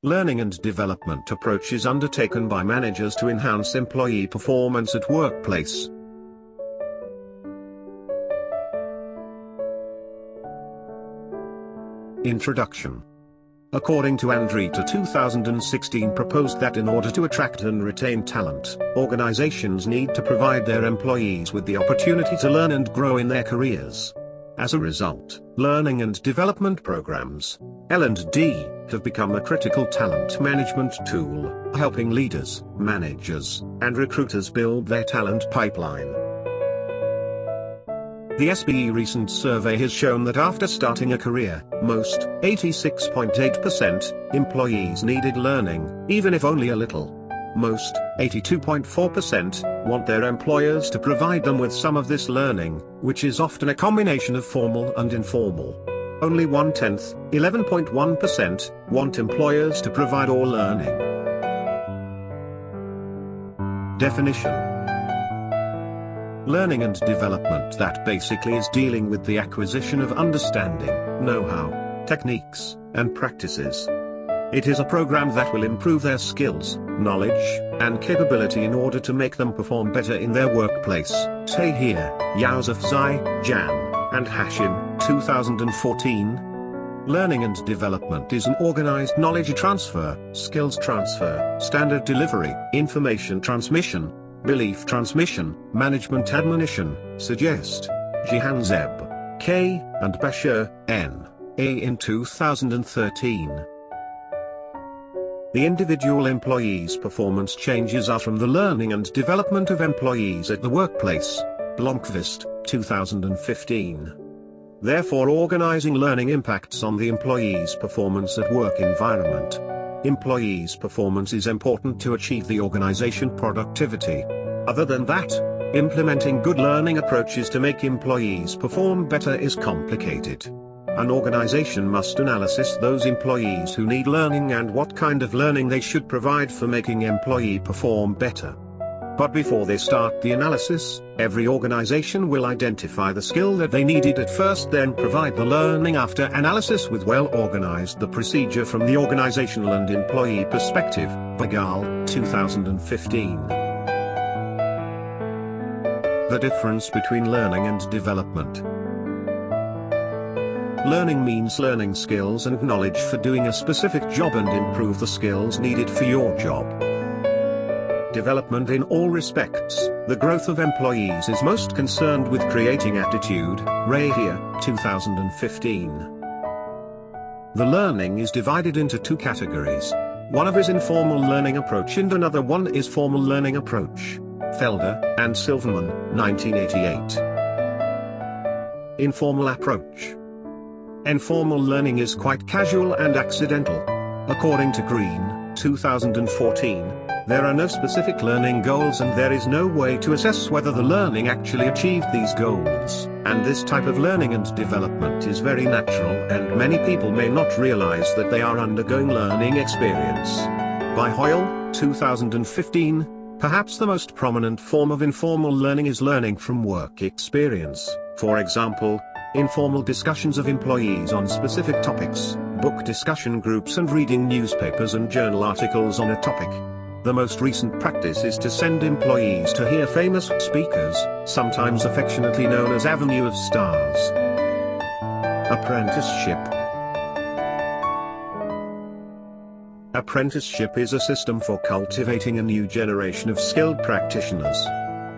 Learning and development approach is undertaken by managers to enhance employee performance at workplace. Introduction. According to Andretta 2016 proposed that in order to attract and retain talent, organizations need to provide their employees with the opportunity to learn and grow in their careers. As a result, learning and development programs, L&D, have become a critical talent management tool, helping leaders, managers, and recruiters build their talent pipeline. The SBE recent survey has shown that after starting a career, most, 86.8%, employees needed learning, even if only a little. Most, 82.4%, want their employers to provide them with some of this learning, which is often a combination of formal and informal. Only 1/10, 11.1%, want employers to provide all learning. Definition. Learning and development that basically is dealing with the acquisition of understanding, know-how, techniques, and practices. It is a program that will improve their skills, knowledge, and capability in order to make them perform better in their workplace. Tahir, Yousafzai, Jan, and Hashim, 2014. Learning and development is an organized knowledge transfer, skills transfer, standard delivery, information transmission, belief transmission, management admonition, suggest. Jihanzeb, K., and Bashir, N. A. in 2013. The individual employee's performance changes are from the learning and development of employees at the workplace. Blomqvist, 2015. Therefore, organizing learning impacts on the employee's performance at work environment. Employees' performance is important to achieve the organization productivity. Other than that, implementing good learning approaches to make employees perform better is complicated. An organization must analyze those employees who need learning and what kind of learning they should provide for making employee perform better. But before they start the analysis, every organization will identify the skill that they needed at first, then provide the learning after analysis with well-organized the procedure from the organizational and employee perspective. Bagal, 2015. The difference between learning and development. Learning means learning skills and knowledge for doing a specific job and improve the skills needed for your job. Development in all respects, the growth of employees is most concerned with creating attitude. Rahia, 2015. The learning is divided into two categories. One of is informal learning approach and another one is formal learning approach. Felder and Silverman, 1988. Informal approach. Informal learning is quite casual and accidental. According to Green, 2014, there are no specific learning goals and there is no way to assess whether the learning actually achieved these goals, and this type of learning and development is very natural and many people may not realize that they are undergoing learning experience. By Hoyle, 2015, perhaps the most prominent form of informal learning is learning from work experience, for example, informal discussions of employees on specific topics, book discussion groups and reading newspapers and journal articles on a topic. The most recent practice is to send employees to hear famous speakers, sometimes affectionately known as Avenue of Stars. Apprenticeship. Apprenticeship is a system for cultivating a new generation of skilled practitioners.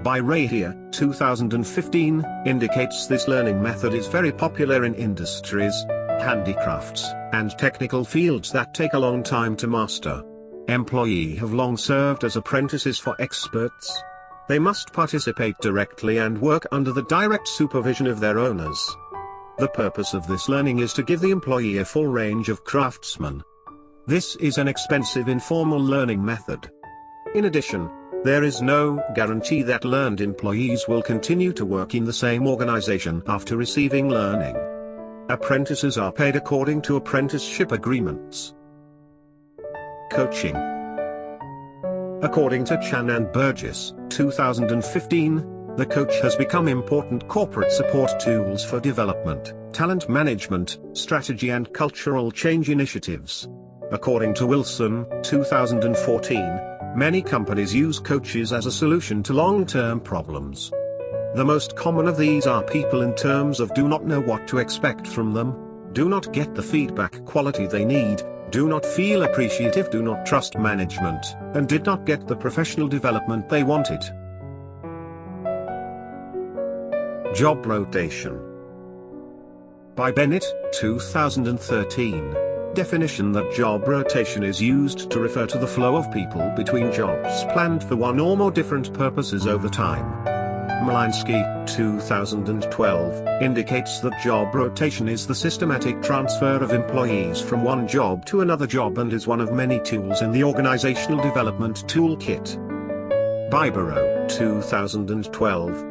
By Rahia, 2015, indicates this learning method is very popular in industries, handicrafts, and technical fields that take a long time to master. Employees have long served as apprentices for experts. They must participate directly and work under the direct supervision of their owners. The purpose of this learning is to give the employee a full range of craftsmen. This is an expensive informal learning method. In addition, there is no guarantee that learned employees will continue to work in the same organization after receiving learning. Apprentices are paid according to apprenticeship agreements. Coaching. According to Chan and Burgess, 2015, the coach has become important corporate support tools for development, talent management, strategy and cultural change initiatives. According to Wilson, 2014, many companies use coaches as a solution to long-term problems. The most common of these are people in terms of do not know what to expect from them, do not get the feedback quality they need, do not feel appreciative, do not trust management, and did not get the professional development they wanted. Job rotation. By Bennett, 2013. Definition that job rotation is used to refer to the flow of people between jobs planned for one or more different purposes over time. Malinsky, 2012, indicates that job rotation is the systematic transfer of employees from one job to another job and is one of many tools in the organizational development toolkit. Bibero, 2012.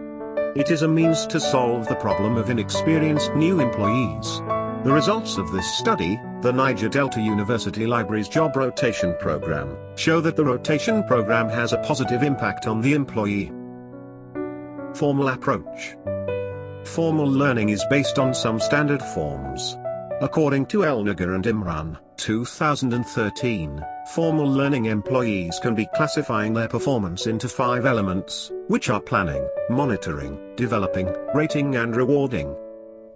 It is a means to solve the problem of inexperienced new employees. The results of this study, the Niger Delta University Library's job rotation program, show that the rotation program has a positive impact on the employee. Formal approach. Formal learning is based on some standard forms. According to Elnagar and Imran, 2013, formal learning employees can be classifying their performance into 5 elements, which are planning, monitoring, developing, rating and rewarding.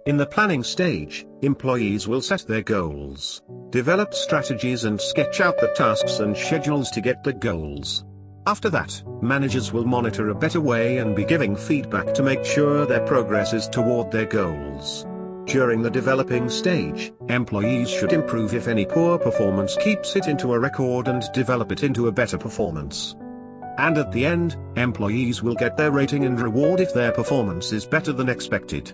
In the planning stage, employees will set their goals, develop strategies and sketch out the tasks and schedules to get the goals. After that, managers will monitor a better way and be giving feedback to make sure their progress is toward their goals. During the developing stage, employees should improve if any poor performance, keeps it into a record and develop it into a better performance. And at the end, employees will get their rating and reward if their performance is better than expected.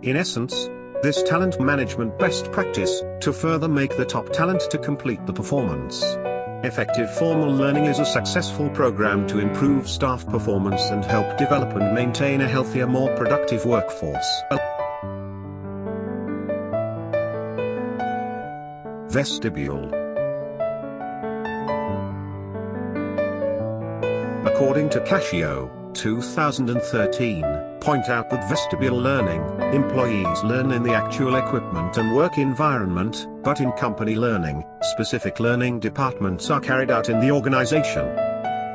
In essence, this talent management best practice, to further make the top talent to complete the performance. Effective formal learning is a successful program to improve staff performance and help develop and maintain a healthier, more productive workforce. Vestibule. According to Cascio, 2013, point out that vestibule learning, employees learn in the actual equipment and work environment, but in company learning, specific learning departments are carried out in the organization.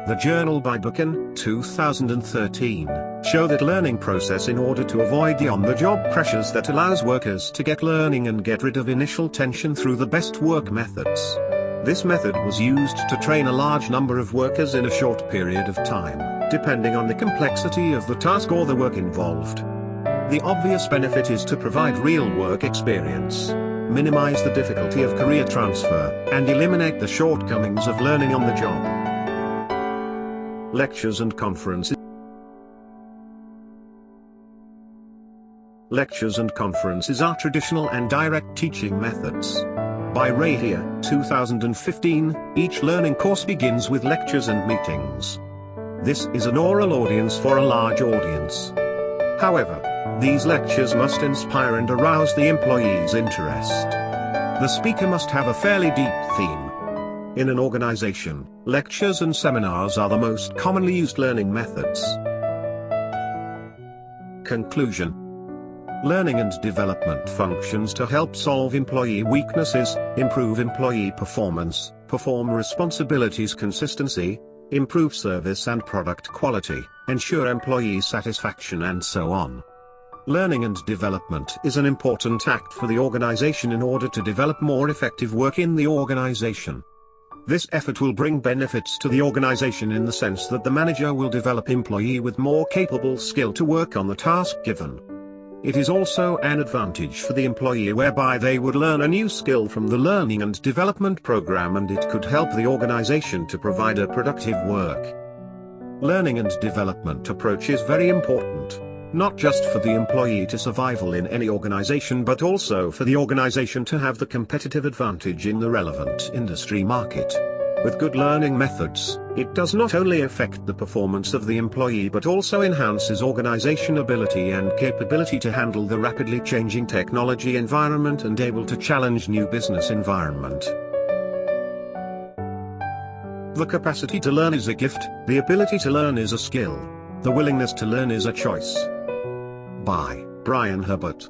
The journal by Buchan, 2013, show that learning process in order to avoid the on-the-job pressures that allows workers to get learning and get rid of initial tension through the best work methods. This method was used to train a large number of workers in a short period of time, depending on the complexity of the task or the work involved. The obvious benefit is to provide real work experience, minimize the difficulty of career transfer, and eliminate the shortcomings of learning on the job. Lectures and conferences. Lectures and conferences are traditional and direct teaching methods. By Rahia, 2015, each learning course begins with lectures and meetings. This is an oral audience for a large audience. However, these lectures must inspire and arouse the employee's interest. The speaker must have a fairly deep theme. In an organization, lectures and seminars are the most commonly used learning methods. Conclusion. Learning and development functions to help solve employee weaknesses, improve employee performance, perform responsibilities consistency, improve service and product quality, ensure employee satisfaction and so on. Learning and development is an important act for the organization in order to develop more effective work in the organization. This effort will bring benefits to the organization in the sense that the manager will develop employee with more capable skill to work on the task given. It is also an advantage for the employee whereby they would learn a new skill from the learning and development program and it could help the organization to provide a productive work. Learning and development approach is very important, not just for the employee to survival in any organization but also for the organization to have the competitive advantage in the relevant industry market. With good learning methods, it does not only affect the performance of the employee but also enhances organization ability and capability to handle the rapidly changing technology environment and able to challenge new business environment. The capacity to learn is a gift, the ability to learn is a skill, the willingness to learn is a choice. By Brian Herbert.